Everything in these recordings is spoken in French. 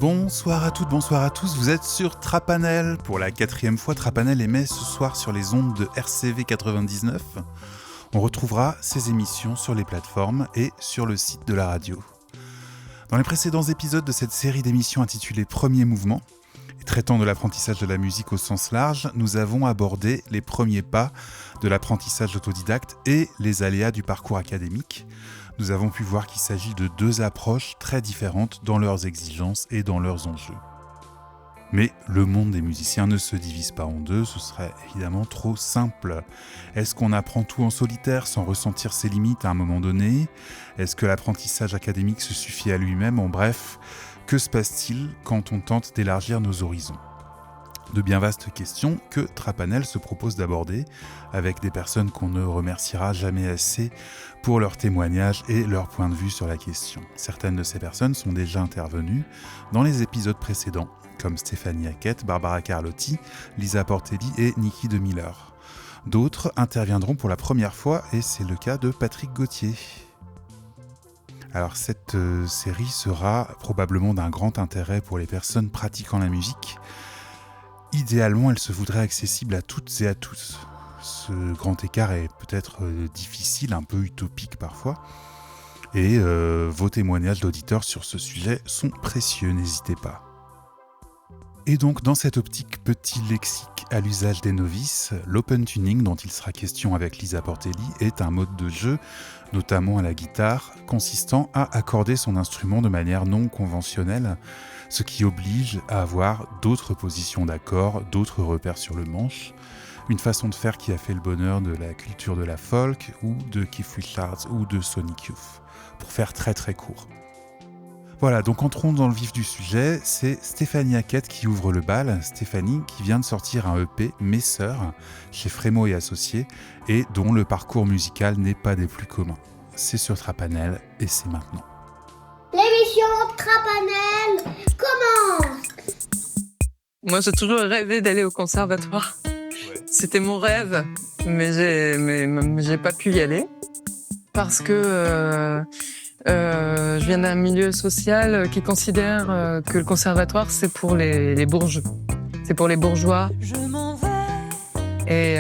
Bonsoir à toutes, bonsoir à tous, vous êtes sur Trapanel. Pour la 4e fois, Trapanel émet ce soir sur les ondes de RCV 99. On retrouvera ces émissions sur les plateformes et sur le site de la radio. Dans les précédents épisodes de cette série d'émissions intitulée Premier mouvement, et traitant de l'apprentissage de la musique au sens large, nous avons abordé les premiers pas de l'apprentissage autodidacte et les aléas du parcours académique. Nous avons pu voir qu'il s'agit de deux approches très différentes dans leurs exigences et dans leurs enjeux. Mais le monde des musiciens ne se divise pas en deux, ce serait évidemment trop simple. Est-ce qu'on apprend tout en solitaire sans ressentir ses limites à un moment donné ? Est-ce que l'apprentissage académique se suffit à lui-même ? En bref, que se passe-t-il quand on tente d'élargir nos horizons ? De bien vastes questions que Trapanel se propose d'aborder avec des personnes qu'on ne remerciera jamais assez pour leurs témoignages et leur point de vue sur la question. Certaines de ces personnes sont déjà intervenues dans les épisodes précédents, comme Stéphanie Hackett, Barbara Carlotti, Lisa Portelli et Niki de Miller. D'autres interviendront pour la première fois et c'est le cas de Patrick Gauthier. Alors cette série sera probablement d'un grand intérêt pour les personnes pratiquant la musique. Idéalement, elle se voudrait accessible à toutes et à tous. Ce grand écart est peut-être difficile, un peu utopique parfois. Et vos témoignages d'auditeurs sur ce sujet sont précieux, n'hésitez pas. Et donc, dans cette optique petit lexique à l'usage des novices, l'open tuning dont il sera question avec Lisa Portelli est un mode de jeu, notamment à la guitare, consistant à accorder son instrument de manière non conventionnelle, ce qui oblige à avoir d'autres positions d'accords, d'autres repères sur le manche, une façon de faire qui a fait le bonheur de la culture de la folk ou de Keith Richards ou de Sonic Youth, pour faire très très court. Voilà, donc entrons dans le vif du sujet, c'est Stéphanie Hackett qui ouvre le bal, Stéphanie qui vient de sortir un EP Mes Sœurs, chez Frémo et Associés, et dont le parcours musical n'est pas des plus communs. C'est sur Trapanel et c'est maintenant. L'émission Trapanel commence. Moi, j'ai toujours rêvé d'aller au conservatoire. Ouais. C'était mon rêve, mais j'ai pas pu y aller parce que je viens d'un milieu social qui considère que le conservatoire c'est pour les bourgeois, c'est pour les bourgeois. Et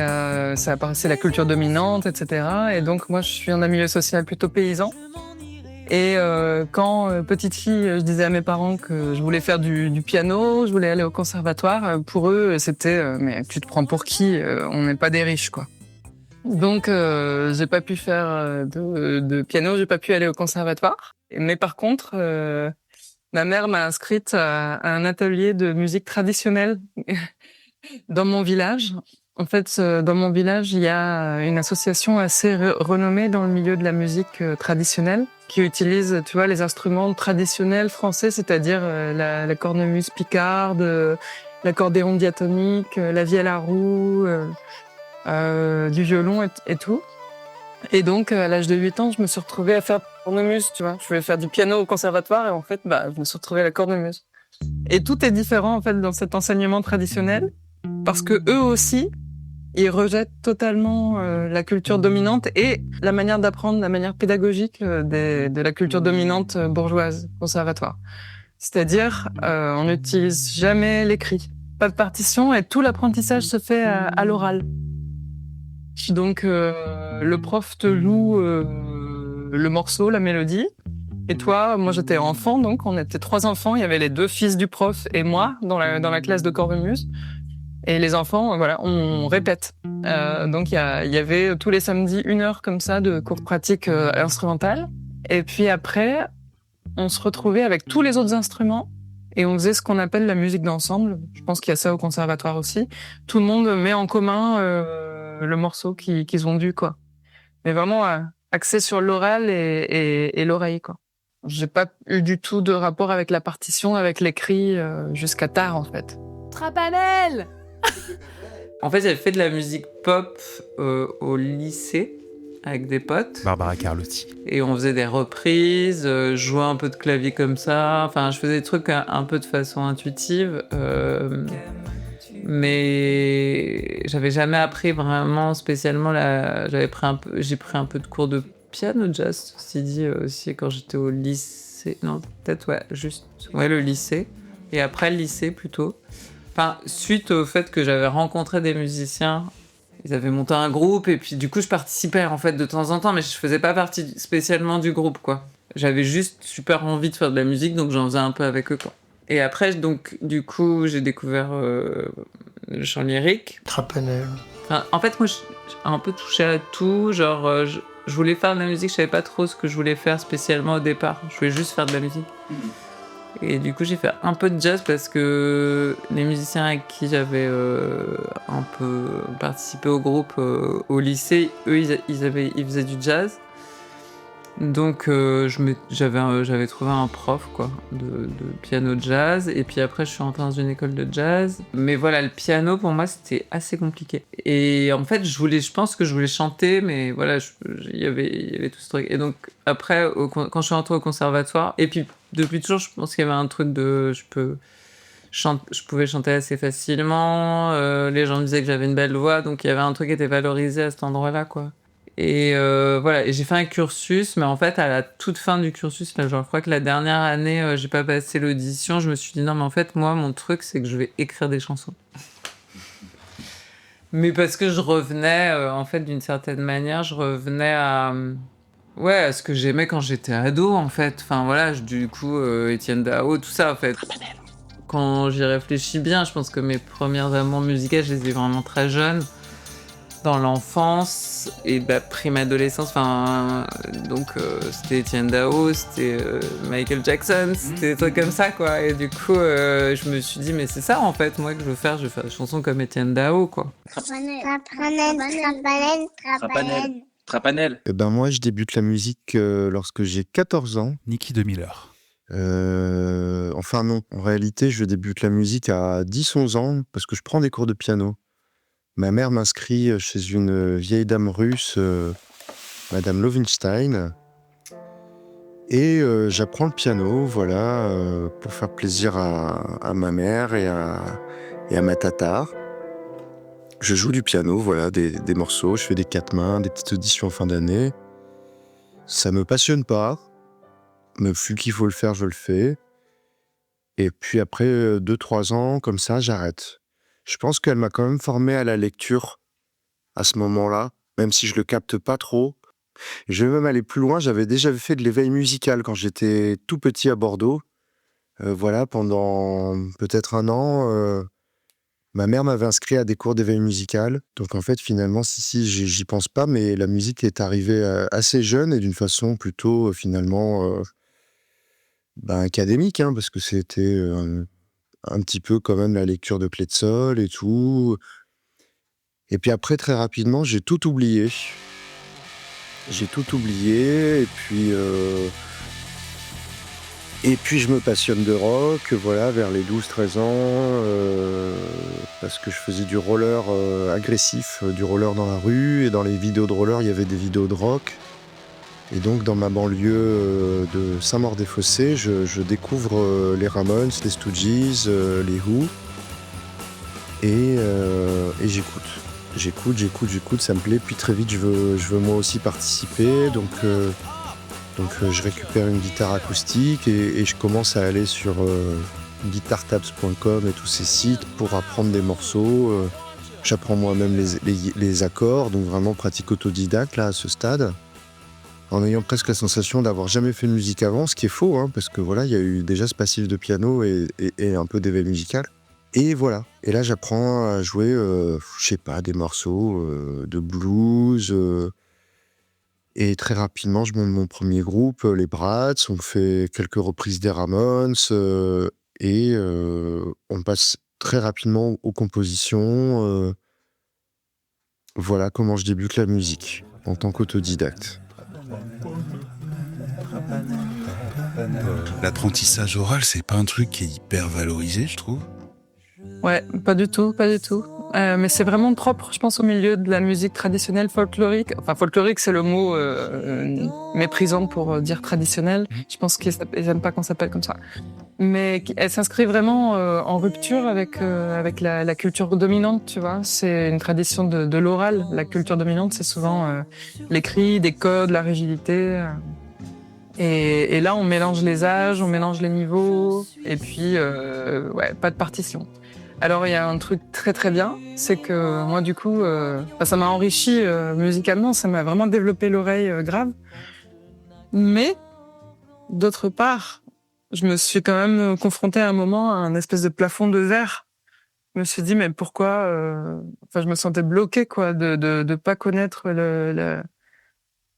ça apparaissait la culture dominante, etc. Et donc moi, je suis dans un milieu social plutôt paysan. Et quand petite fille, je disais à mes parents que je voulais faire du piano, je voulais aller au conservatoire, pour eux, c'était mais tu te prends pour qui ? On n'est pas des riches, quoi. Donc j'ai pas pu faire de piano, j'ai pas pu aller au conservatoire. Mais par contre, ma mère m'a inscrite à un atelier de musique traditionnelle dans mon village. En fait, dans mon village, il y a une association assez renommée dans le milieu de la musique traditionnelle qui utilise, tu vois, les instruments traditionnels français, c'est-à-dire la cornemuse picarde, l'accordéon diatonique, la vielle à roue, du violon et tout. Et donc, à l'âge de 8 ans, je me suis retrouvée à faire cornemuse, tu vois. Je voulais faire du piano au conservatoire et en fait, je me suis retrouvée à la cornemuse. Et tout est différent, en fait, dans cet enseignement traditionnel parce que eux aussi, ils rejettent totalement la culture dominante et la manière d'apprendre, la manière pédagogique de la culture dominante bourgeoise conservatoire. C'est-à-dire, on n'utilise jamais l'écrit, pas de partition et tout l'apprentissage se fait à l'oral. Donc, le prof te joue le morceau, la mélodie. Et toi, moi j'étais enfant, donc on était 3 enfants. Il y avait les 2 fils du prof et moi dans la classe de cornemuse. Et les enfants, voilà, on répète. Donc il y avait tous les samedis 1 heure comme ça de cours pratique instrumentale. Et puis après, on se retrouvait avec tous les autres instruments et on faisait ce qu'on appelle la musique d'ensemble. Je pense qu'il y a ça au conservatoire aussi. Tout le monde met en commun le morceau qu'ils ont dû, quoi. mais vraiment axé sur l'oral et l'oreille, quoi. J'ai pas eu du tout de rapport avec la partition, avec l'écrit, jusqu'à tard, en fait. Trapanel! En fait, j'avais fait de la musique pop au lycée avec des potes. Barbara Carlotti. Et on faisait des reprises, je jouais un peu de clavier comme ça. Enfin, je faisais des trucs un peu de façon intuitive. Mais j'avais jamais appris vraiment spécialement j'ai pris un peu de cours de piano jazz, ceci dit, aussi quand j'étais au lycée. Non, peut-être, le lycée. Et après le lycée, plutôt. Enfin, suite au fait que j'avais rencontré des musiciens, ils avaient monté un groupe, et puis du coup, je participais, en fait, de temps en temps, mais je faisais pas partie spécialement du groupe, quoi. J'avais juste super envie de faire de la musique, donc j'en faisais un peu avec eux, quoi. Et après, donc, du coup, j'ai découvert le chant lyrique. Trapanel. Enfin, en fait, moi, j'ai un peu touché à tout. Genre, je voulais faire de la musique, je savais pas trop ce que je voulais faire spécialement au départ. Je voulais juste faire de la musique. Et du coup, j'ai fait un peu de jazz parce que les musiciens avec qui j'avais un peu participé au groupe au lycée, eux, ils faisaient du jazz. Donc j'avais trouvé un prof, quoi, de piano jazz, et puis après je suis rentrée dans une école de jazz. Mais voilà, le piano pour moi c'était assez compliqué. Et en fait je pense que je voulais chanter, mais voilà, il y avait tout ce truc. Et donc après quand je suis rentrée au conservatoire, et puis depuis toujours je pense qu'il y avait un truc de je pouvais chanter assez facilement, les gens me disaient que j'avais une belle voix, donc il y avait un truc qui était valorisé à cet endroit-là, quoi. Et voilà, et j'ai fait un cursus, mais en fait, à la toute fin du cursus, là, genre, je crois que la dernière année, j'ai pas passé l'audition, je me suis dit non, mais en fait, moi, mon truc, c'est que je vais écrire des chansons. Mais parce que je revenais, en fait, d'une certaine manière, je revenais à ce que j'aimais quand j'étais ado, en fait. Enfin, voilà, du coup, Étienne Dao, tout ça, en fait. Quand j'y réfléchis bien, je pense que mes premières amours musicales, je les ai vraiment très jeunes. Dans l'enfance et prime adolescence, enfin donc c'était Etienne Dao, c'était Michael Jackson, c'était des trucs comme ça, quoi. Et du coup je me suis dit mais c'est ça en fait moi que je veux faire des chansons comme Etienne Dao, quoi. Trapanel. Moi, je débute la musique lorsque j'ai 14 ans. Niki de Miller. Enfin non, en réalité, je débute la musique à 10-11 ans parce que je prends des cours de piano. Ma mère m'inscrit chez une vieille dame russe, Madame Lovenstein, et j'apprends le piano, voilà, pour faire plaisir à ma mère et à ma tatar. Je joue du piano, voilà, des morceaux, je fais des 4 mains, des petites auditions en fin d'année. Ça me passionne pas, mais vu qu'il faut le faire, je le fais. Et puis après 2-3 ans, comme ça, j'arrête. Je pense qu'elle m'a quand même formé à la lecture à ce moment-là, même si je le capte pas trop. Je vais même aller plus loin, j'avais déjà fait de l'éveil musical quand j'étais tout petit à Bordeaux. Voilà, pendant peut-être 1 an, ma mère m'avait inscrit à des cours d'éveil musical. Donc en fait, finalement, j'y pense pas, mais la musique est arrivée assez jeune et d'une façon plutôt finalement académique, hein, parce que c'était un petit peu quand même la lecture de Quetzal et tout. Et puis après, très rapidement, j'ai tout oublié. Et puis je me passionne de rock, voilà, vers les 12-13 ans, parce que je faisais du roller agressif, du roller dans la rue, et dans les vidéos de roller, il y avait des vidéos de rock. Et donc dans ma banlieue de Saint-Maur-des-Fossés, je découvre les Ramones, les Stooges, les Who, et j'écoute. J'écoute, ça me plaît, puis très vite je veux moi aussi participer, donc je récupère une guitare acoustique et je commence à aller sur guitartabs.com et tous ces sites pour apprendre des morceaux. J'apprends moi-même les accords, donc vraiment pratique autodidacte là à ce stade, en ayant presque la sensation d'avoir jamais fait de musique avant, ce qui est faux, hein, parce que voilà, il y a eu déjà ce passif de piano et un peu d'éveil musical. Et voilà. Et là, j'apprends à jouer, je sais pas, des morceaux de blues. Et très rapidement, je monte mon premier groupe, les Brats. On fait quelques reprises des Ramones. Et on passe très rapidement aux compositions. Voilà comment je débute la musique. en tant qu'autodidacte. L'apprentissage oral, c'est pas un truc qui est hyper valorisé, je trouve. Ouais, pas du tout, pas du tout. Mais c'est vraiment propre, je pense, au milieu de la musique traditionnelle folklorique. Enfin, folklorique, c'est le mot méprisant pour dire traditionnel. Je pense qu'ils n'aiment pas qu'on s'appelle comme ça. Mais elle s'inscrit vraiment en rupture avec la culture dominante, tu vois. C'est une tradition de l'oral. La culture dominante, c'est souvent l'écrit, des codes, la rigidité. Et là, on mélange les âges, on mélange les niveaux, et puis, ouais, pas de partition. Alors, il y a un truc très très bien, c'est que moi, du coup, ça m'a enrichi musicalement, ça m'a vraiment développé l'oreille grave. Mais, d'autre part, je me suis quand même confrontée à un moment à un espèce de plafond de verre. Je me suis dit, mais pourquoi... je me sentais bloquée, quoi, de pas connaître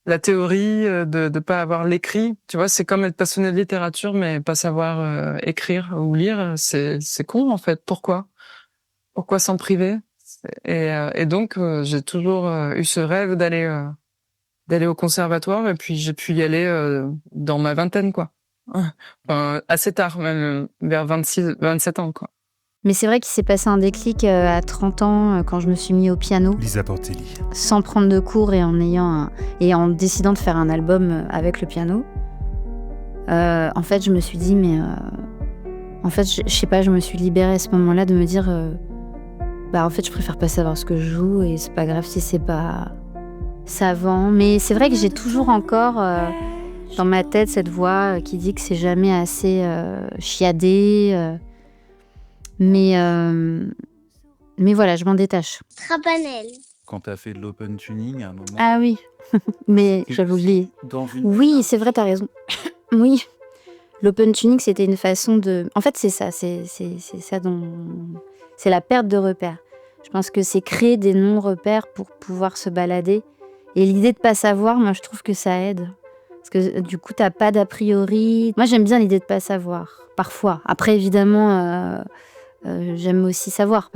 la théorie, de pas avoir l'écrit. Tu vois, c'est comme être passionné de littérature, mais pas savoir écrire ou lire. C'est con, en fait. Pourquoi s'en priver? Et donc, j'ai toujours eu ce rêve d'aller au conservatoire, et puis j'ai pu y aller dans ma vingtaine, quoi. Enfin, assez tard, même vers 26, 27 ans, quoi. Mais c'est vrai qu'il s'est passé un déclic à 30 ans quand je me suis mis au piano. Lisa Portelli. Sans prendre de cours et en décidant de faire un album avec le piano. En fait, je me suis dit, mais en fait, je sais pas, je me suis libérée à ce moment-là de me dire, en fait, je préfère pas savoir ce que je joue et c'est pas grave si c'est pas savant. Mais c'est vrai que j'ai toujours encore dans ma tête cette voix qui dit que c'est jamais assez chiadé. Mais voilà, je m'en détache. Trapanel. Quand tu as fait de l'open tuning à un moment. Ah oui, mais j'avais oublié. Oui, c'est vrai, t'as raison. Oui, l'open tuning, c'était une façon de... En fait, c'est ça, c'est ça dont... C'est la perte de repères. Je pense que c'est créer des non-repères pour pouvoir se balader. Et l'idée de pas savoir, moi, je trouve que ça aide. Parce que du coup, t'as pas d'a priori. Moi, j'aime bien l'idée de pas savoir, parfois. Après, évidemment... j'aime aussi savoir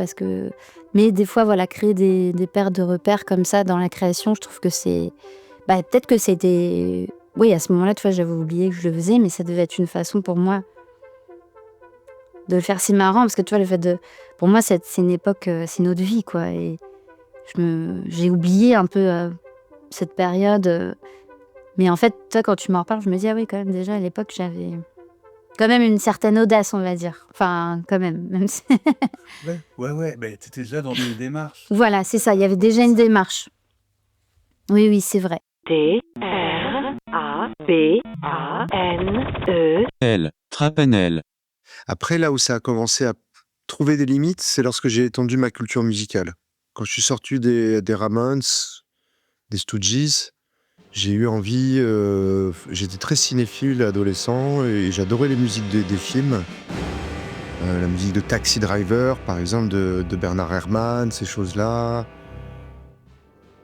mais des fois voilà, créer des paires de repères comme ça dans la création, je trouve que c'est peut-être que c'était à ce moment-là, tu vois, j'avais oublié que je le faisais, mais ça devait être une façon pour moi de le faire. C'est marrant parce que tu vois, le fait pour moi c'est une époque, c'est une autre vie, quoi, et j'ai oublié un peu cette période, mais en fait toi, quand tu m'en reparles, je me dis ah oui, quand même, déjà à l'époque j'avais quand même une certaine audace, on va dire. Enfin, quand même si... Ouais, t'étais déjà dans une démarche. Voilà, c'est ça, il y avait déjà une démarche. Oui, c'est vrai. T-R-A-P-A-N-E-L. Trapanel. Après, là où ça a commencé à trouver des limites, c'est lorsque j'ai étendu ma culture musicale. Quand je suis sorti des Ramones, des Stooges, j'ai eu envie... j'étais très cinéphile adolescent et j'adorais les musiques des films. La musique de Taxi Driver, par exemple, de Bernard Herrmann, ces choses-là.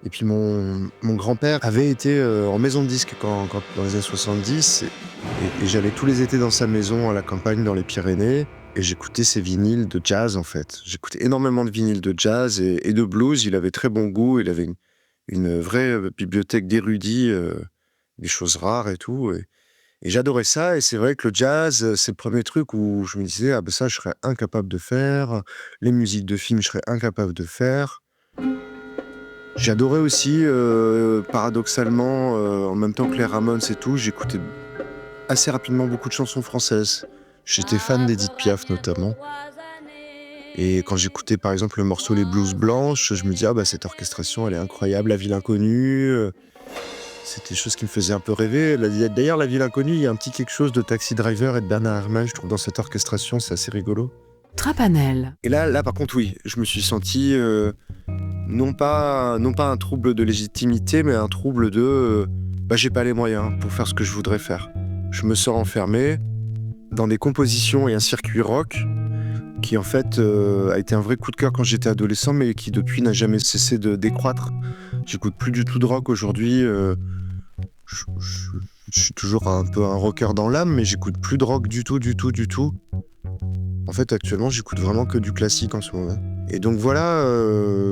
Et puis mon grand-père avait été en maison de disques quand dans les années 70 et j'allais tous les étés dans sa maison à la campagne dans les Pyrénées et j'écoutais ses vinyles de jazz, en fait. J'écoutais énormément de vinyles de jazz et de blues. Il avait très bon goût, il avait une vraie bibliothèque d'érudits, des choses rares et tout. Et j'adorais ça. Et c'est vrai que le jazz, c'est le premier truc où je me disais, ça, je serais incapable de faire. Les musiques de films, je serais incapable de faire. J'adorais aussi, paradoxalement, en même temps que les Ramones et tout, j'écoutais assez rapidement beaucoup de chansons françaises. J'étais fan d'Edith Piaf, notamment. Et quand j'écoutais par exemple le morceau Les Blouses Blanches, je me disais cette orchestration elle est incroyable, La Ville Inconnue, c'était des choses qui me faisaient un peu rêver. D'ailleurs La Ville Inconnue, il y a un petit quelque chose de Taxi Driver et de Bernard Herrmann, je trouve, dans cette orchestration, c'est assez rigolo. Trapanel. Et là par contre oui, je me suis senti non pas un trouble de légitimité, mais un trouble de j'ai pas les moyens pour faire ce que je voudrais faire. Je me sens enfermé dans des compositions et un circuit rock qui en fait a été un vrai coup de cœur quand j'étais adolescent, mais qui depuis n'a jamais cessé de décroître. J'écoute plus du tout de rock aujourd'hui. Je suis toujours un peu un rocker dans l'âme, mais j'écoute plus de rock du tout. En fait, actuellement, j'écoute vraiment que du classique en ce moment. Et donc voilà,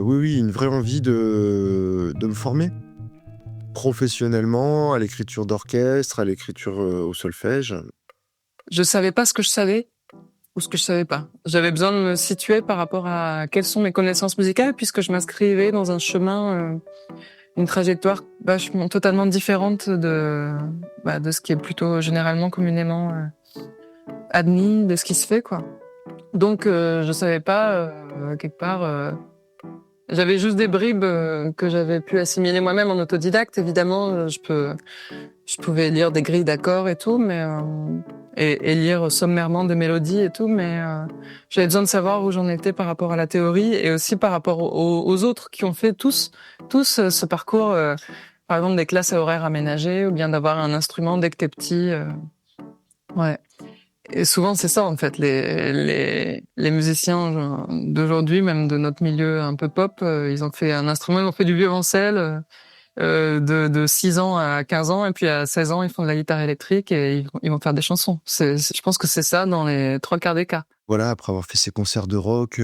oui, une vraie envie de me former. Professionnellement, à l'écriture d'orchestre, à l'écriture au solfège. Je savais pas ce que je savais ou ce que je savais pas. J'avais besoin de me situer par rapport à quelles sont mes connaissances musicales, puisque je m'inscrivais dans un chemin, une trajectoire vachement totalement différente de ce qui est plutôt généralement communément admis, de ce qui se fait, quoi. Donc je savais pas quelque part. J'avais juste des bribes que j'avais pu assimiler moi-même en autodidacte. Évidemment, je pouvais lire des grilles d'accords et tout, mais et lire sommairement des mélodies et tout, mais j'avais besoin de savoir où j'en étais par rapport à la théorie et aussi par rapport aux autres qui ont fait tous ce parcours, par exemple des classes à horaires aménagés ou bien d'avoir un instrument dès que t'es petit. Ouais. Et souvent, c'est ça, en fait. Les musiciens d'aujourd'hui, même de notre milieu un peu pop, ils ont fait un instrument, ils ont fait du violoncelle de 6 ans à 15 ans, et puis à 16 ans, ils font de la guitare électrique et ils vont faire des chansons. Je pense que c'est ça dans les 3 quarts des cas. Voilà, après avoir fait ces concerts de rock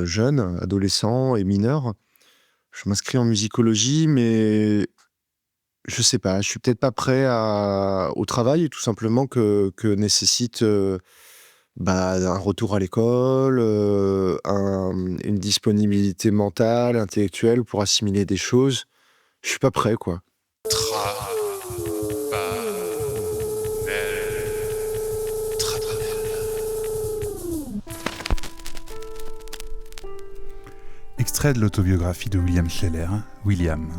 jeune, adolescent et mineur, je m'inscris en musicologie, mais je sais pas, je suis peut-être pas prêt au travail, tout simplement, que nécessite un retour à l'école, une disponibilité mentale, intellectuelle pour assimiler des choses. Je suis pas prêt, quoi. Extrait de l'autobiographie de William Scheller, William.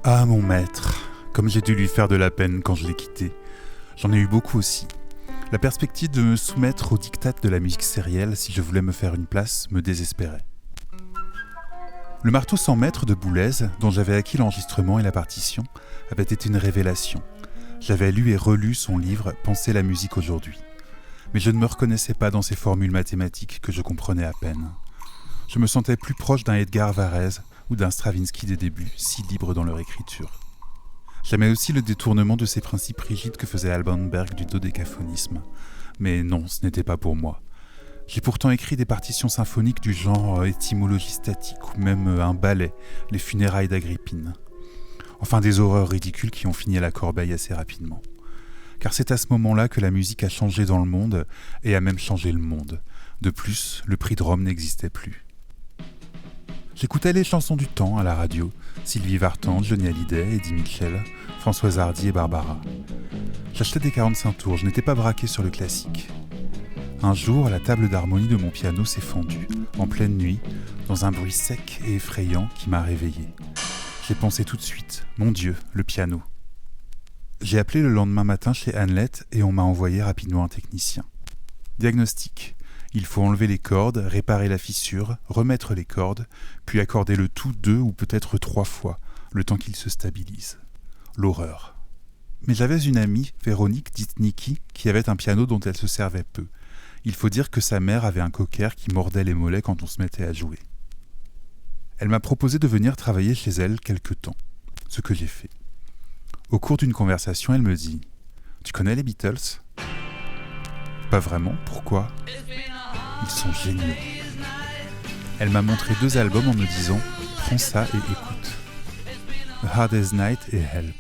Ah, mon maître, comme j'ai dû lui faire de la peine quand je l'ai quitté. J'en ai eu beaucoup aussi. La perspective de me soumettre aux diktats de la musique sérielle si je voulais me faire une place me désespérait. Le marteau sans maître de Boulez, dont j'avais acquis l'enregistrement et la partition, avait été une révélation. J'avais lu et relu son livre « Penser la musique aujourd'hui ». Mais je ne me reconnaissais pas dans ces formules mathématiques que je comprenais à peine. Je me sentais plus proche d'un Edgar Varèse ou d'un Stravinsky des débuts, si libres dans leur écriture. J'aimais aussi le détournement de ces principes rigides que faisait Alban Berg du dodécaphonisme. Mais non, ce n'était pas pour moi. J'ai pourtant écrit des partitions symphoniques du genre étymologie statique ou même un ballet, les funérailles d'Agrippine. Enfin des horreurs ridicules qui ont fini à la corbeille assez rapidement. Car c'est à ce moment-là que la musique a changé dans le monde et a même changé le monde. De plus, le prix de Rome n'existait plus. J'écoutais les chansons du temps à la radio, Sylvie Vartan, Johnny Hallyday, Eddie Mitchell, Françoise Hardy et Barbara. J'achetais des 45 tours, je n'étais pas braqué sur le classique. Un jour, la table d'harmonie de mon piano s'est fendue, en pleine nuit, dans un bruit sec et effrayant qui m'a réveillé. J'ai pensé tout de suite, mon Dieu, le piano. J'ai appelé le lendemain matin chez Annelette et on m'a envoyé rapidement un technicien. Diagnostic. Il faut enlever les cordes, réparer la fissure, remettre les cordes, puis accorder le tout 2 ou peut-être 3 fois, le temps qu'il se stabilise. L'horreur. Mais j'avais une amie, Véronique, dite Niki, qui avait un piano dont elle se servait peu. Il faut dire que sa mère avait un cocker qui mordait les mollets quand on se mettait à jouer. Elle m'a proposé de venir travailler chez elle quelque temps, ce que j'ai fait. Au cours d'une conversation, elle me dit « Tu connais les Beatles ?»« Pas vraiment, pourquoi ?»« Ils sont géniaux. » Elle m'a montré 2 albums en me disant « Prends ça et écoute. » The Hardest Night et Help.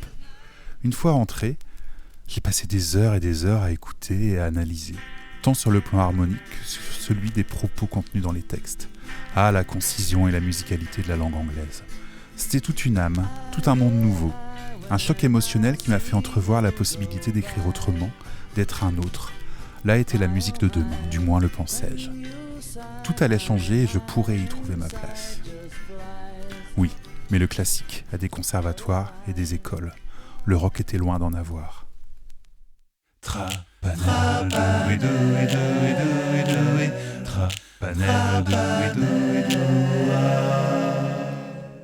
Une fois rentré, j'ai passé des heures et des heures à écouter et à analyser, tant sur le plan harmonique que sur celui des propos contenus dans les textes. Ah, la concision et la musicalité de la langue anglaise. C'était toute une âme, tout un monde nouveau. Un choc émotionnel qui m'a fait entrevoir la possibilité d'écrire autrement, d'être un autre. Là était la musique de demain, du moins le pensais-je. Tout allait changer et je pourrais y trouver ma place. Oui, mais le classique a des conservatoires et des écoles. Le rock était loin d'en avoir.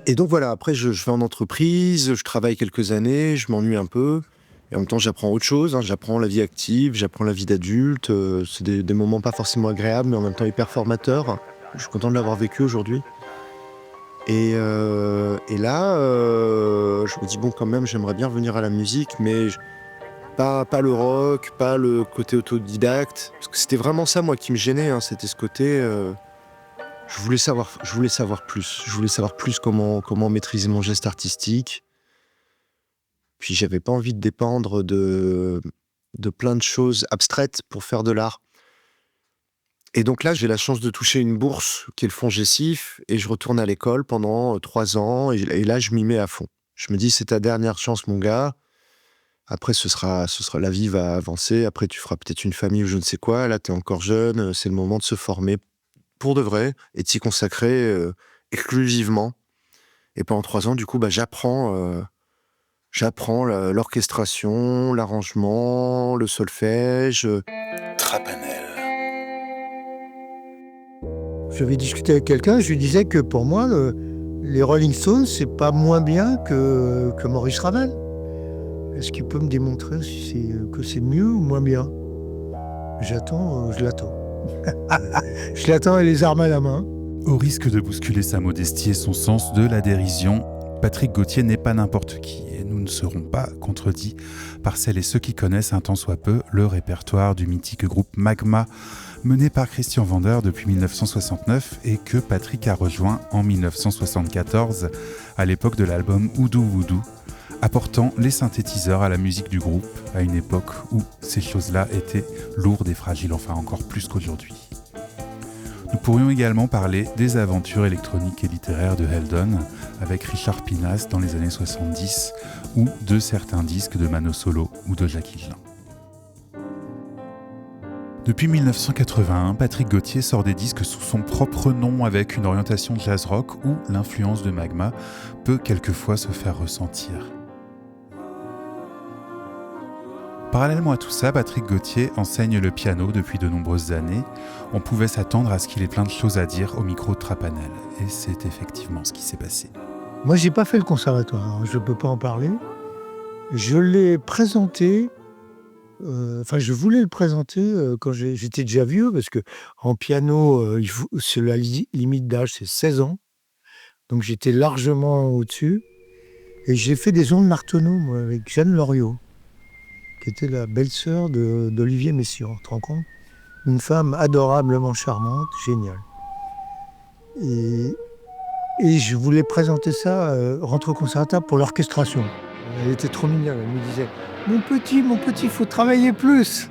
Et donc voilà, après je vais en entreprise, je travaille quelques années, je m'ennuie un peu, et en même temps j'apprends autre chose, j'apprends la vie active, j'apprends la vie d'adulte, c'est des moments pas forcément agréables, mais en même temps hyper formateurs. Je suis content de l'avoir vécu aujourd'hui. Et là, je me dis bon quand même j'aimerais bien revenir à la musique, mais pas le rock, pas le côté autodidacte, parce que c'était vraiment ça moi qui me gênait, c'était ce côté... Je voulais savoir plus. Je voulais savoir plus comment maîtriser mon geste artistique. Puis j'avais pas envie de dépendre de plein de choses abstraites pour faire de l'art. Et donc là, j'ai la chance de toucher une bourse qui est le fonds Gessif, et je retourne à l'école pendant 3 ans, et là, je m'y mets à fond. Je me dis, c'est ta dernière chance, mon gars. Après, ce sera la vie va avancer. Après, tu feras peut-être une famille ou je ne sais quoi. Là, tu es encore jeune. C'est le moment de se former pour de vrai et de s'y consacrer exclusivement. Et pendant 3 ans, du coup, j'apprends l'orchestration, l'arrangement, le solfège. Trapanel. J'avais discuté avec quelqu'un, je lui disais que pour moi, les Rolling Stones, c'est pas moins bien que Maurice Ravel. Est-ce qu'il peut me démontrer que c'est mieux ou moins bien? Je l'attends. Je l'attends et les armes à la main. Au risque de bousculer sa modestie et son sens de la dérision, Patrick Gauthier n'est pas n'importe qui, et nous ne serons pas contredits par celles et ceux qui connaissent un tant soit peu le répertoire du mythique groupe Magma, mené par Christian Vander depuis 1969 et que Patrick a rejoint en 1974 à l'époque de l'album Oudou Voodoo, apportant les synthétiseurs à la musique du groupe à une époque où ces choses-là étaient lourdes et fragiles, enfin encore plus qu'aujourd'hui. Nous pourrions également parler des aventures électroniques et littéraires de Heldon avec Richard Pinas dans les années 70 ou de certains disques de Mano Solo ou de Jacques Higelin. Depuis 1981, Patrick Gauthier sort des disques sous son propre nom avec une orientation jazz rock où l'influence de Magma peut quelquefois se faire ressentir. Parallèlement à tout ça, Patrick Gauthier enseigne le piano depuis de nombreuses années. On pouvait s'attendre à ce qu'il ait plein de choses à dire au micro de Trapanel. Et c'est effectivement ce qui s'est passé. Moi, j'ai pas fait le conservatoire, hein, je peux pas en parler. Je l'ai présenté, je voulais le présenter quand j'étais déjà vieux, parce que en piano, c'est la limite d'âge, c'est 16 ans. Donc j'étais largement au-dessus. Et j'ai fait des ondes Martenot, moi, avec Jeanne Loriot, qui était la belle-sœur d'Olivier Messiaen, tu te rends compte? Une femme adorablement charmante, géniale. Et je voulais présenter ça, rentre au conservatoire pour l'orchestration. Elle était trop mignonne, elle me disait « Mon petit, faut travailler plus !»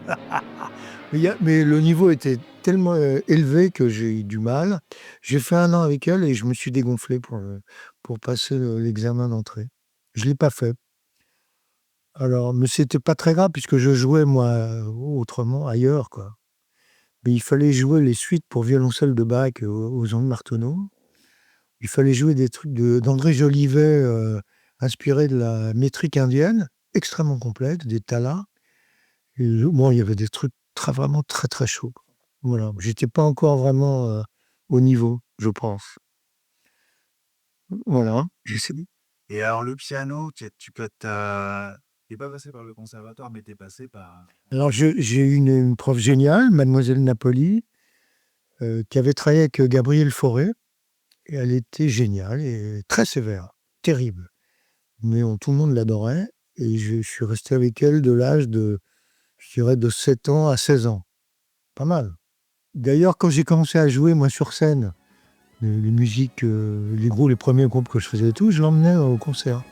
Mais le niveau était tellement élevé que j'ai eu du mal. J'ai fait 1 an avec elle et je me suis dégonflé pour passer l'examen d'entrée. Je ne l'ai pas fait. Alors, mais c'était pas très grave puisque je jouais, moi, autrement, ailleurs, quoi. Mais il fallait jouer les suites pour violoncelle de Bach aux ondes Martenot. Il fallait jouer des trucs d'André Jolivet, inspirés de la métrique indienne, extrêmement complète, des talas. Et bon, il y avait des trucs vraiment très, très chauds. Voilà. J'étais pas encore vraiment au niveau, je pense. Voilà. Et alors, le piano, t'es pas passé par le conservatoire, mais t'es passé par... Alors, j'ai eu une prof géniale, Mademoiselle Napoli, qui avait travaillé avec Gabriel Fauré. Et elle était géniale et très sévère, terrible. Mais tout le monde l'adorait. Et je suis resté avec elle de l'âge de 7 ans à 16 ans. Pas mal. D'ailleurs, quand j'ai commencé à jouer, moi, sur scène, les musiques, les premiers groupes que je faisais et tout, je l'emmenais au concert.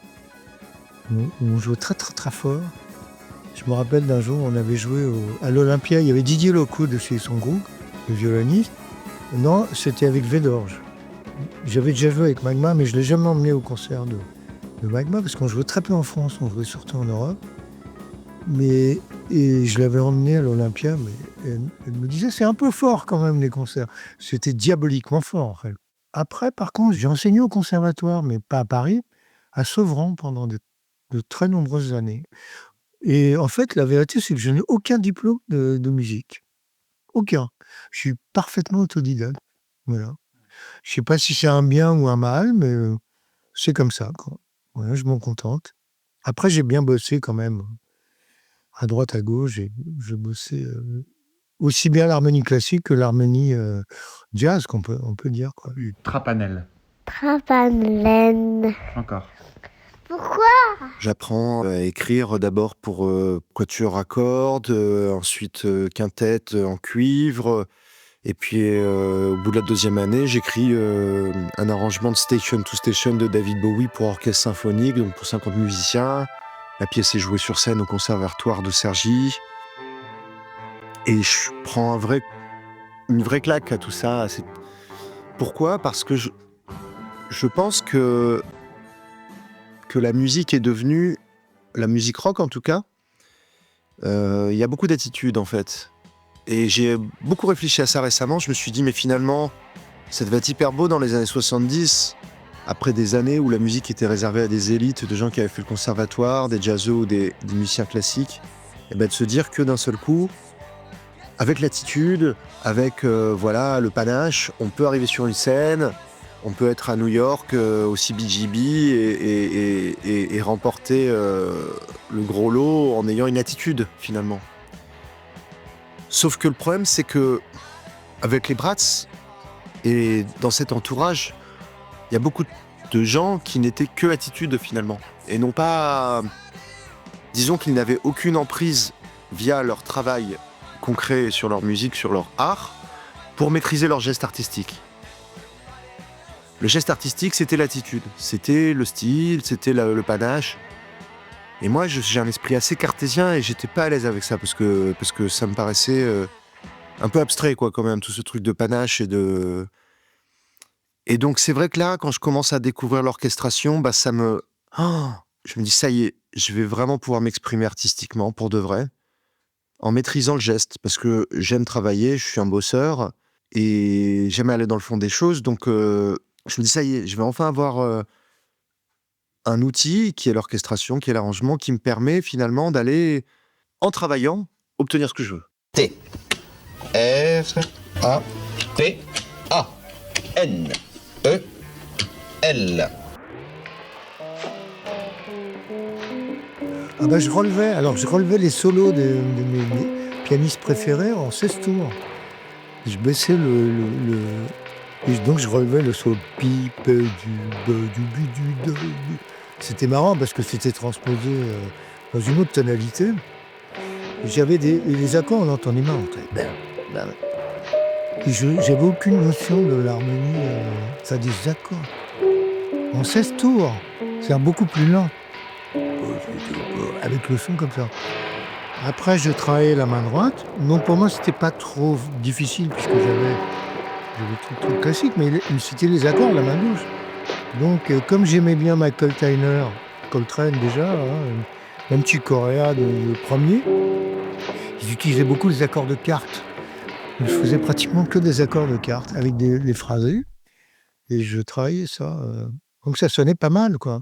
On jouait très, très, très fort. Je me rappelle d'un jour, on avait joué à l'Olympia. Il y avait Didier Locoud chez son groupe, le violoniste. Non, c'était avec Védorge. J'avais déjà joué avec Magma, mais je ne l'ai jamais emmené au concert de Magma, parce qu'on jouait très peu en France, on jouait surtout en Europe. Et je l'avais emmené à l'Olympia, mais elle me disait c'est un peu fort quand même les concerts. C'était diaboliquement fort en fait. Après, par contre, j'ai enseigné au conservatoire, mais pas à Paris, à Sevran pendant de très nombreuses années. Et en fait, la vérité, c'est que je n'ai aucun diplôme de musique. Aucun. Je suis parfaitement autodidacte. Voilà. Je ne sais pas si c'est un bien ou un mal, mais c'est comme ça, quoi. Voilà, je m'en contente. Après, j'ai bien bossé quand même. À droite, à gauche, je bossais aussi bien l'harmonie classique que l'harmonie jazz, on peut dire, quoi. Trapanel. Trapanel. Encore. Pourquoi? J'apprends à écrire d'abord pour quatuor à cordes, ensuite quintette en cuivre, Et puis, au bout de la 2e année, j'écris un arrangement de Station to Station de David Bowie pour orchestre symphonique, donc pour 50 musiciens. La pièce est jouée sur scène au conservatoire de Cergy. Et je prends une vraie claque à tout ça. Pourquoi ? Parce que je pense que la musique est devenue, la musique rock en tout cas, il y a beaucoup d'attitudes en fait. Et j'ai beaucoup réfléchi à ça récemment. Je me suis dit, mais finalement, ça devait être hyper beau dans les années 70, après des années où la musique était réservée à des élites, de gens qui avaient fait le conservatoire, des jazzos ou des musiciens classiques, et ben de se dire que d'un seul coup, avec l'attitude, avec le panache, on peut arriver sur une scène, on peut être à New York au CBGB et remporter le gros lot en ayant une attitude finalement. Sauf que le problème, c'est que avec les Bratz et dans cet entourage, il y a beaucoup de gens qui n'étaient que attitude finalement et non pas, disons qu'ils n'avaient aucune emprise via leur travail concret sur leur musique, sur leur art, pour maîtriser leur geste artistique. Le geste artistique, c'était l'attitude, c'était le style, c'était le panache. Et moi, j'ai un esprit assez cartésien et j'étais pas à l'aise avec ça parce que ça me paraissait un peu abstrait, quoi, quand même, tout ce truc de panache Et donc, c'est vrai que là, quand je commence à découvrir l'orchestration, bah, je me dis, ça y est, je vais vraiment pouvoir m'exprimer artistiquement, pour de vrai, en maîtrisant le geste, parce que j'aime travailler, je suis un bosseur et j'aime aller dans le fond des choses. Donc, je me dis, ça y est, je vais enfin avoir un outil qui est l'orchestration, qui est l'arrangement, qui me permet finalement d'aller, en travaillant, obtenir ce que je veux. T, R, A, P, A, N, E, L. Ah bah, je relevais les solos de mes pianistes préférés en 16 tours. Je baissais et donc je relevais le solo pipe du be du bu du do. C'était marrant parce que c'était transposé dans une autre tonalité. J'avais les accords, on entendait mal. Et j'avais aucune notion de l'harmonie, ça des accords. En 16 tours, c'est beaucoup plus lent. Avec le son comme ça. Après, je travaillais la main droite. Donc pour moi, c'était pas trop difficile puisque j'avais tout le classique, mais c'était les accords, la main gauche. Donc, comme j'aimais bien Michael Coltrane déjà, même Chick Corea, le premier, ils utilisaient beaucoup les accords de cartes. Je faisais pratiquement que des accords de cartes avec les phrasés. Et je travaillais ça. Donc ça sonnait pas mal, quoi.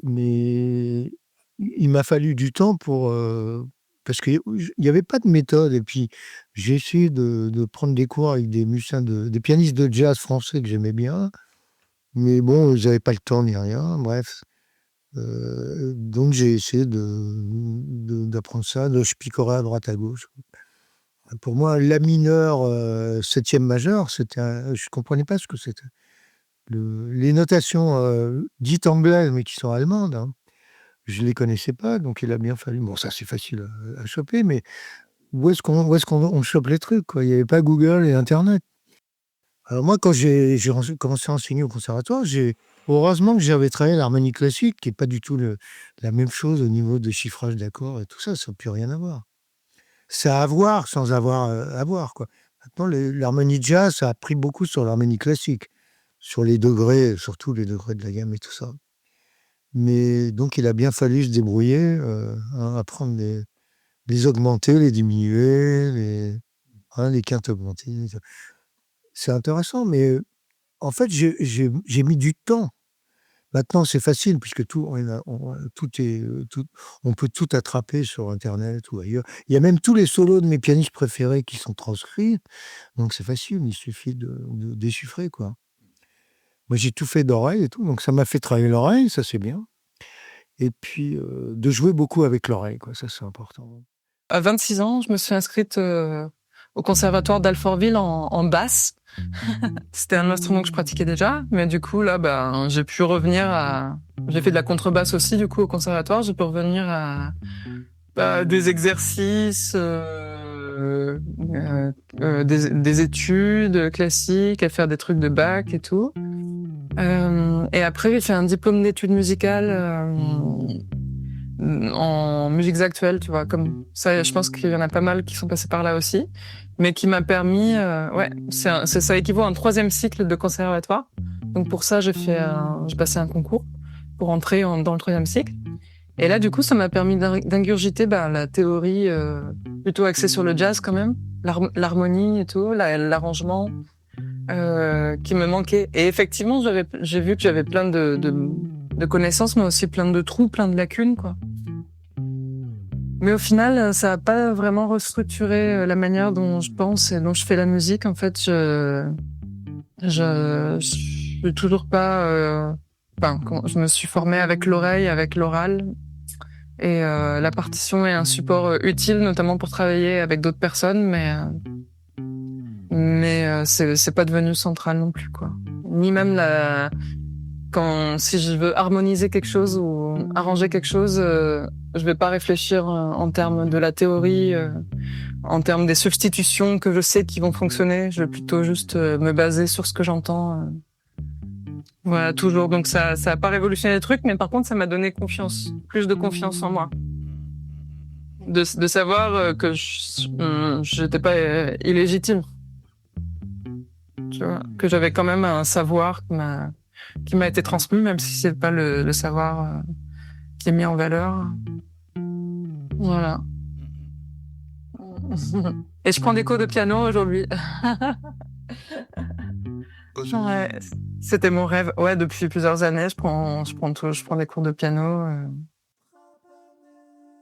Mais il m'a fallu du temps parce qu'il n'y avait pas de méthode. Et puis, j'ai essayé de prendre des cours avec des musiciens, des pianistes de jazz français que j'aimais bien. Mais bon, ils n'avaient pas le temps ni rien. Bref. Donc, j'ai essayé d'apprendre ça. Je picorais à droite, à gauche. Pour moi, la mineur, 7e majeur, je ne comprenais pas ce que c'était. Les notations dites anglaises, mais qui sont allemandes, hein, je ne les connaissais pas, donc il a bien fallu... Bon, ça, c'est facile à choper, mais où est-ce qu'on chope les trucs, quoi ? Il n'y avait pas Google et Internet. Alors moi, quand j'ai commencé à enseigner au conservatoire, heureusement que j'avais travaillé l'harmonie classique, qui n'est pas du tout la même chose au niveau de chiffrage d'accords et tout ça, ça n'a plus rien à voir. Ça a à voir sans avoir à voir, quoi. Maintenant, l'harmonie jazz, ça a pris beaucoup sur l'harmonie classique. Sur les degrés, surtout les degrés de la gamme et tout ça. Mais donc, il a bien fallu se débrouiller, apprendre les augmenter, les diminuer, les quintes augmentées. C'est intéressant, mais en fait, j'ai mis du temps. Maintenant, c'est facile, puisque on peut tout attraper sur Internet ou ailleurs. Il y a même tous les solos de mes pianistes préférés qui sont transcrits. Donc, c'est facile, il suffit de déchiffrer, quoi. Moi, j'ai tout fait d'oreille et tout, donc ça m'a fait travailler l'oreille, ça c'est bien. Et puis, de jouer beaucoup avec l'oreille, quoi, ça c'est important. À 26 ans, je me suis inscrite au conservatoire d'Alfortville en basse. C'était un instrument que je pratiquais déjà, mais du coup, là, j'ai pu revenir J'ai fait de la contrebasse aussi, du coup, au conservatoire. J'ai pu revenir à des exercices des études classiques, à faire des trucs de bac et tout. Et après, j'ai fait un diplôme d'études musicales en musiques actuelles, tu vois. Comme ça, je pense qu'il y en a pas mal qui sont passés par là aussi, mais qui m'a permis, ça équivaut à un 3e cycle de conservatoire. Donc pour ça, j'ai passé un concours pour entrer dans le 3e cycle. Et là, du coup, ça m'a permis d'ingurgiter la théorie plutôt axée sur le jazz quand même, l'harmonie et tout, l'arrangement qui me manquait. Et effectivement, j'ai vu que j'avais plein de connaissances, mais aussi plein de trous, plein de lacunes, quoi. Mais au final, ça n'a pas vraiment restructuré la manière dont je pense et dont je fais la musique. En fait, je suis toujours pas... je me suis formée avec l'oreille, avec l'oral. Et la partition est un support utile, notamment pour travailler avec d'autres personnes, mais c'est pas devenu central non plus, quoi. Ni même si je veux harmoniser quelque chose ou arranger quelque chose, je vais pas réfléchir en termes de la théorie, en termes des substitutions que je sais qui vont fonctionner. Je vais plutôt juste me baser sur ce que j'entends. Voilà, toujours. Donc ça a pas révolutionné les trucs, mais par contre, ça m'a donné confiance, plus de confiance en moi. De savoir que j'étais pas illégitime. Tu vois, que j'avais quand même un savoir qui m'a été transmis, même si c'est pas le savoir qui est mis en valeur. Voilà. Et je prends des cours de piano aujourd'hui. Ouais, c'était mon rêve. Ouais, depuis plusieurs années, je prends des cours de piano.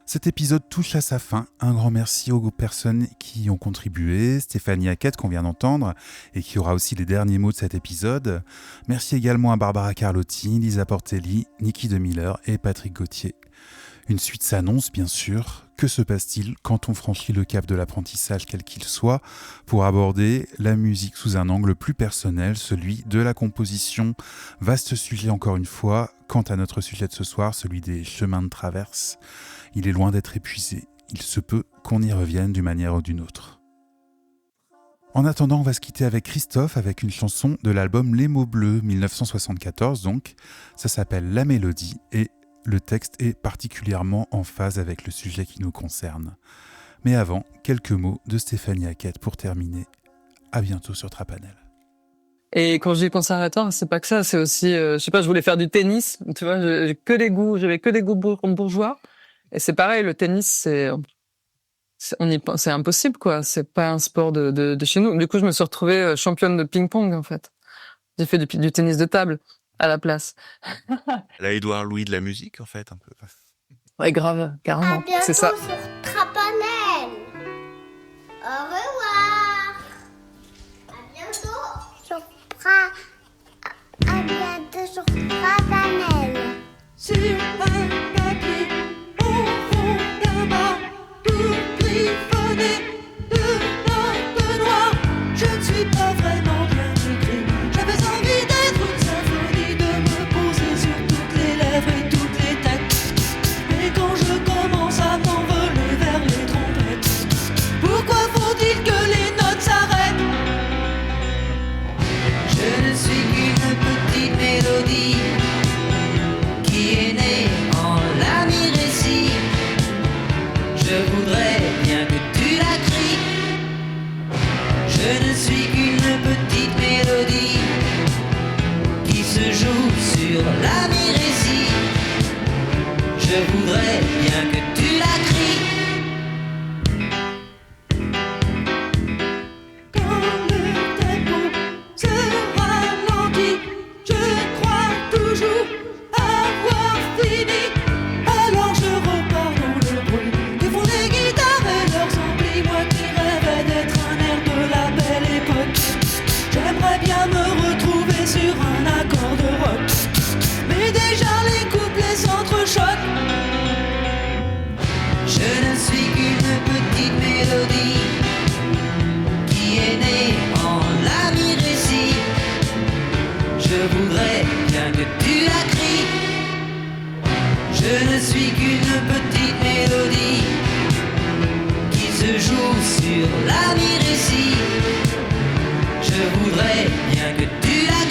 Cet épisode touche à sa fin. Un grand merci aux personnes qui ont contribué. Stéphanie Hackett, qu'on vient d'entendre, et qui aura aussi les derniers mots de cet épisode. Merci également à Barbara Carlotti, Lisa Portelli, Niki De Miller et Patrick Gauthier. Une suite s'annonce, bien sûr. Que se passe-t-il quand on franchit le cap de l'apprentissage, quel qu'il soit, pour aborder la musique sous un angle plus personnel, celui de la composition? Vaste sujet encore une fois. Quant à notre sujet de ce soir, celui des chemins de traverse, il est loin d'être épuisé. Il se peut qu'on y revienne d'une manière ou d'une autre. En attendant, on va se quitter avec Christophe, avec une chanson de l'album Les mots bleus, 1974 donc. Ça s'appelle La Mélodie et le texte est particulièrement en phase avec le sujet qui nous concerne. Mais avant, quelques mots de Stéphanie Hackett pour terminer. À bientôt sur Trapanel. Et quand je dis conservatoire, c'est pas que ça, c'est aussi, je voulais faire du tennis, tu vois, j'avais que des goûts bourgeois. Et c'est pareil, le tennis, c'est impossible, quoi. C'est pas un sport de chez nous. Du coup, je me suis retrouvée championne de ping-pong, en fait. J'ai fait du tennis de table à la place. La Édouard Louis de la musique, en fait, un peu. Ouais, grave, carrément. C'est ça. À bientôt sur Trapanel. Au revoir. À bientôt sur Trapanel. Sur un papier, au fond d'un bar, tout griffonné de notes noires. Je ne suis pas vraiment bien écrit. J'avais envie d'être une symphonie, de me poser sur toutes les lèvres et toutes les têtes. Mais quand je commence à m'envoler vers les trompettes, pourquoi faut-il que les notes s'arrêtent? Je ne suis qu'une petite mélodie qui est née en la mi-récit. Je voudrais bien que tu la cries. Je ne suis qu'une petite mélodie qui se joue sur la mi-récit. Je voudrais bien que tu la cries. Quand le tempo se ralentit, je crois toujours avoir fini. Alors je repars dans le bruit que font les guitares et leurs amplis. Moi qui rêvais d'être un air de la belle époque. J'aimerais bien me retrouver sur un accord de rock, mais déjà les couplets s'entrechoquent. Je ne suis qu'une petite mélodie qui est née en la mi-récit. Je voudrais bien que tu la cries. Je ne suis qu'une petite mélodie qui se se joue sur la mi-récit. Je voudrais bien que tu la